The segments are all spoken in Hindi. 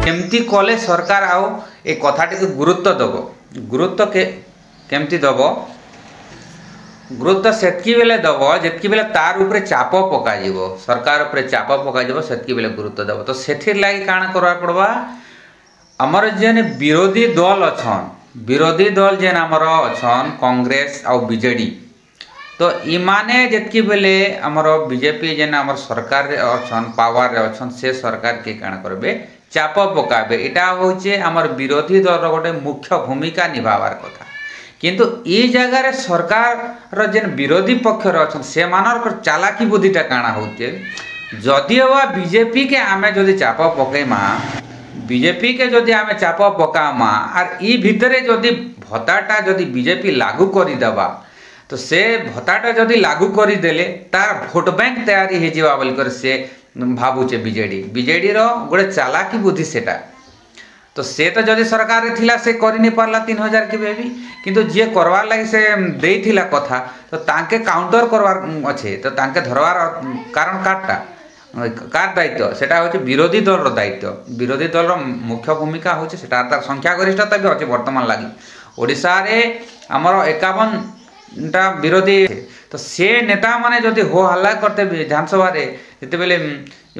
केमती कले सरकार आओ ए कथाटी को गुरुत्व दब गुरुत्व केमती दब गुरुत्व सेतकी बेले दब जितकी बेले तार उपरे चाप पका सरकार उपरे चाप पका सेतकी बेले गुरुत्व दब तो सेथिर लागी काण करवा पड़वा हमर जेन विरोधी दल अछन विरोधी दल जेन हमर अछन कांग्रेस आ बीजेडी तो इमाने जितकी बेले हमर बीजेपी जेन हमर सरकार रे अछन पावर रे अछन से सरकार के काण करबे चाप पकाबे इटा होचे हमर विरोधी दल रो गोटे मुख्य भूमिका निभावार कथा किंतु ई जगह रे सरकार रो जेन विरोधी पक्ष रे अछन से मानर चालाकी बुद्धिटा काणा होचे जदि वा बीजेपी के आमे जदि चाप पकेमा बीजेपी के जदि आमे चाप पकामा आर ई भितरे जदि भत्ताटा जदि बीजेपी लागू करी देबा तो से भत्ताटा जदि लागू करी देले तार भोट बैंक तैयारी हे जिवा बोलकर से भावुचे बीजेडी रो गोटे चालाकी बुद्धि सेटा तो से तो जदि सरकार रे थिला से करि नि पारला 3000 के बेबी किंतु जे करवार लागि से देइथिला कथा तो तांके काउंटर करवार अछि तो तांके धरवार कारण काटटा कार दायित्व सेटा होचे विरोधी दल रो दायित्व विरोधी दल रो मुख्य भूमिका होचे सेटा तार संख्या गरिष्ठता भी अछि वर्तमान लागि ओडिसा रे हमर 51 टा विरोधी तो से नेता माने जदि हो हल्ला करते विधानसभा रे जते बेले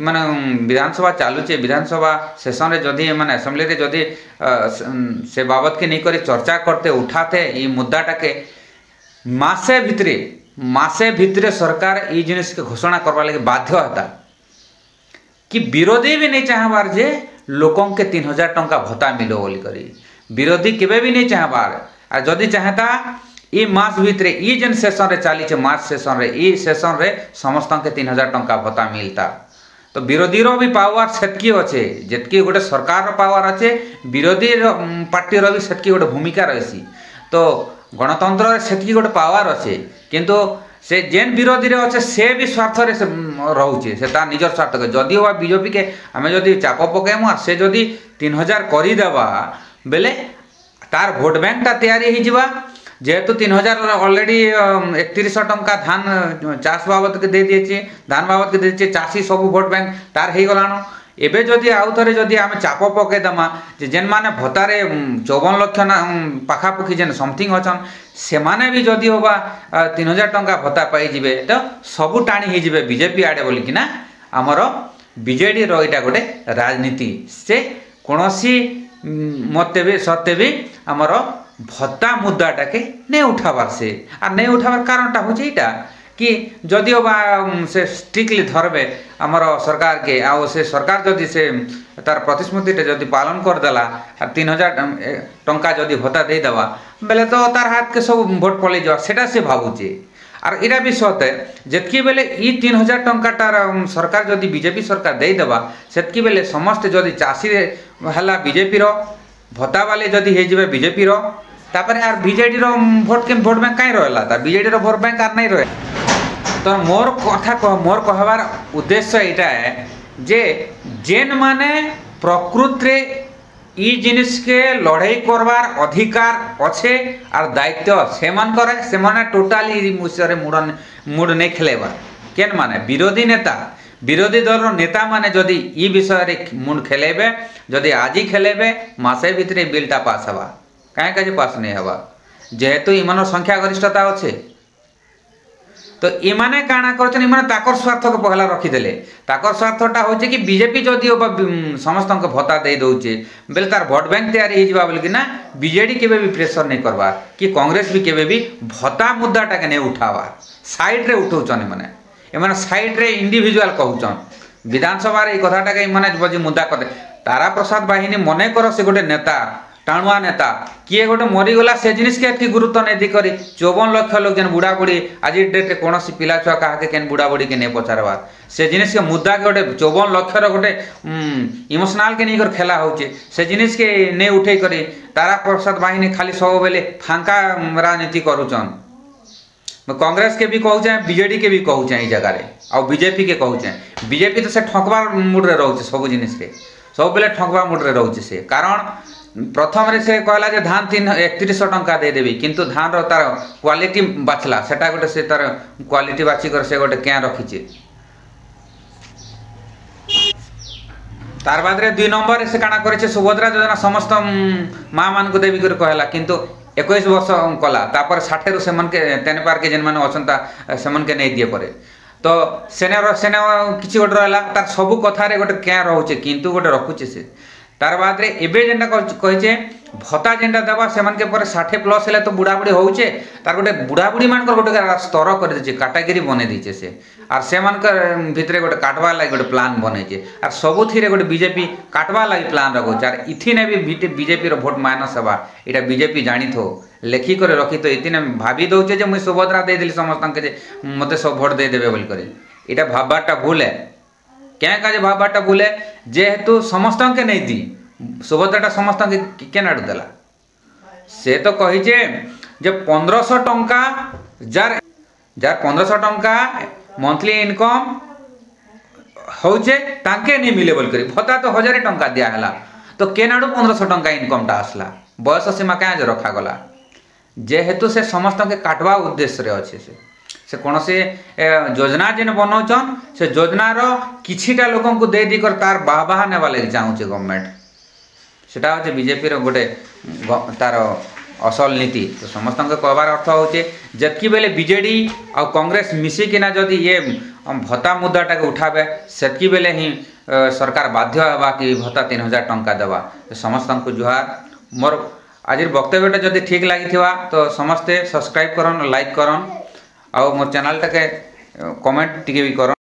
माने विधानसभा चालुचे विधानसभा सेशन रे जदि माने असेंबली रे जदि से बाबत के नहीं करी चर्चा करते उठाते ई मुद्दाटा के मासे भितरे सरकार ई जिनिस के घोषणा करबा लागि बाध्य हता कि विरोधी भी नहीं चाहबार जे लोकों के 3000 टंका भत्ता मिलो बोली करी विरोधी केबे भी नहीं चाहबार आ जदि चाहता ई मास भितरे ई जेन सेशन रे चाली मार्च सेशन रे ई सेशन रे समस्त के 3000 टंका भत्ता मिलता तो विरोधी रो भी पावर सेतकी अच्छे जितकी गोटे सरकार रो पावर अच्छे विरोधी पार्टी रो भी सेतकी गोटे भूमिका रही तो गणतंत्र रे सेतकी गोटे पावर अच्छे किंतु से जेन विरोधी रे अच्छे से भी स्वार्थ रे रोचे से तार निजर स्वार्थ के जदि हुआ बीजेपी के आमे जदि चाप पकेमु से जदि 3000 करी देबा बेले तार भोट बैंक ता तैयारी ही जिबा जेहेतु 3000 ऑलरेडी 3100 टंका धान चाष बाबद के दे दिए धान बाबद के दे दिए चाषी सब भोट बैंक तार हो गलानो एबे जदि आउ थरे जदि आमे चाप पके दमा जे जेन माने भतारे 54 लाख ना पाखापुखी जेन समथिंग अछन से माने भी जदि होबा 3000 टंका भत्ता पाई जिवे तो सबु टाणी ही जिवे बीजेपी आडे बोली कि ना हमर बीजेडी रो इटा गोटे राजनीति से कोनोसी मते भी सत्य भी हमर भत्ता मुद्दाटा के नहीं उठाबार से आ नहीं उठाबार कारणटा हो जेटा कि जदि से स्ट्रिक्टली धरबे हमर सरकार के आ से सरकार जदि से तार प्रतिश्रुति जदि पालन कर देला आ 3000 टंका जदि भत्ता दे देबा बेले तो तार हाथ के सब भोट पले जा सेटा से भाबुचे आर इरा भी सते जेतकी बेले ई 3000 टंका तार सरकार जदि बीजेपी सरकार दे देबा सेतकी बेले समस्त जदि चासी हला बीजेपी रो भत्ता वाले जदि हे जिवे बीजेपी रो तापर यार बीजेडी रो भोट बैंक काई रहला ता बीजेडी रो भोट बैंक आर नहीं रहे तो मोर कहबार उद्देश्य एटा है जे जेन माने प्रकृति रे ई जिनिस के लड़ाई करवार अधिकार अच्छे और दायित्व से मान करे से माने टोटाली मुसरे मुड नहीं खेलेबा केन माने विरोधी नेता विरोधी दल रो नेता माने जदि ई विषय रे मुंड खेलेबे जदि आज ही खेलेबे मासे भितरे बिलटा पास हवा काहे काजे पास नहीं हवा जेहेतु इमान संख्या गरिष्ठता अच्छे तो इमाने काना करछन इमाने ताकर स्वार्थ को पहला रखी देले ताकर स्वार्थटा होचे कि बीजेपी जदि समस्त को भत्ता दे दउचे बेले तार भोट बैंक तैयारी हे जिबा बोल कि ना बीजेडी केबे भी प्रेशर नहीं करबा कि कांग्रेस भी केबे भी भत्ता मुद्दाटा के नहीं उठावा साइड रे उठौचन एमाने साइड रे इंडिविजुअल कहउचन विधानसभा रे कथाटा के माने बजी मुद्दा करते तारा प्रसाद बाहिनी मने कर से गोटे नेता टाणुआ नेता किए गोटे मरीगला से जिनिस के गुरुत्व नहीं दी करी 54 लाख लोग जेन बुढ़ा बुढ़ी आज डेट कौन पिला छुआ क्या केन बुढ़ा बुढ़ी के नहीं पचारबार से जिनिस के मुद्दा के गोटे 54 लाख गोटे इमोशनाल के नहीं कर खेला होचे से जिनिस के नहीं उठे करी तारा प्रसाद बाहिनी खाली सब बेले फांका राजनीति करुचन कांग्रेस के भी कहूचे बीजेडी के भी कहूचे ई जगह आ बीजेपी के कहूचे बीजेपी तो से ठकबार मुड रे रोचे सब जिनिस के सब बेले ठकबा मुड रे रोचे से कारण प्रथम रे से कहला जे धान 3100 टंका दे देबी किंतु धान रो तार क्वालिटी बाछला सेटा गोटे से तार क्वालिटी बाछि कर से गोटे क्या रखीचे तार बाद रे 2 नंबर से काना करे सुभद्रा योजना समस्त माँ मान को देवी कर कहला किंतु 21 वर्ष कला तापर 60 रु सेमन के तेन पार के जेन माने अछंता सेमन के नहीं दिए परे तो सेना किछि गोटे रहला तार सब कथा रे गोटे क्या रहउचे किंतु गोटे रखुचे से तार बाद रे एबे जेंडा कहिचे भत्ता जेंडा देवा सेमन के पर 60 प्लस हेले तो बुढ़ा बुढ़ी होउचे तार गोटे बुढ़ा बुढ़ी मान गोटे स्तर कर देचे कैटेगरी बने दीचे से आर सेमन के भितरे गोटे काटवा लागि गोटे प्लान बनेचे आर सबुथिरे गोटे बीजेपी काटवा लागि प्लान रखो आर इथिने भी बीजेपी रो वोट माइनस हवा एटा बीजेपी जानी थो लेखि करे रखी तो इथिने भाभी दउचे जे मुई सुभद्रा दे देली समस्त के जे मते सब वोट दे देबे बोल करे एटा भाबाटा भूल है क्या काजे भाबाटा भूल है जेहेतु समस्त के नहीं दी सुभद्राटा समस्त के केनाडू देला से तो कहिचे जे 1500 टंका जार 1500 टंका मंथली इनकम होचे तांके नहीं मिले बोल करी भत्ता तो 1000 टंका दिया हला तो केनाडू 1500 टंका इनकम टा आसला बयस सीमा क्या रखा गला जेहेतु से समस्त के काटवा उद्देश्य रे अच्छे से कौन से योजना जेन बनाउछन से योजनार किछिटा लोक को दे दी कर तार बाह नेवा लगे चाहूचे गवर्नमेंट सेटा होचे बीजेपी रो गोटे तार असल नीति तो समस्त कहबार अर्थ होचे जतकी बेले बीजेडी और कांग्रेस मिसिकिना जदि ये भत्ता मुद्दाटा के उठाबे सेतकी बेले ही सरकार बाध्य हवा कि भत्ता 3000 टंका देवा समस्त को जुहार मोर आज वक्तव्यटा जदि ठीक लगी तो समस्ते सब्सक्राइब करन लाइक करन और मोर चैनल टाके कमेंट टिके भी करन।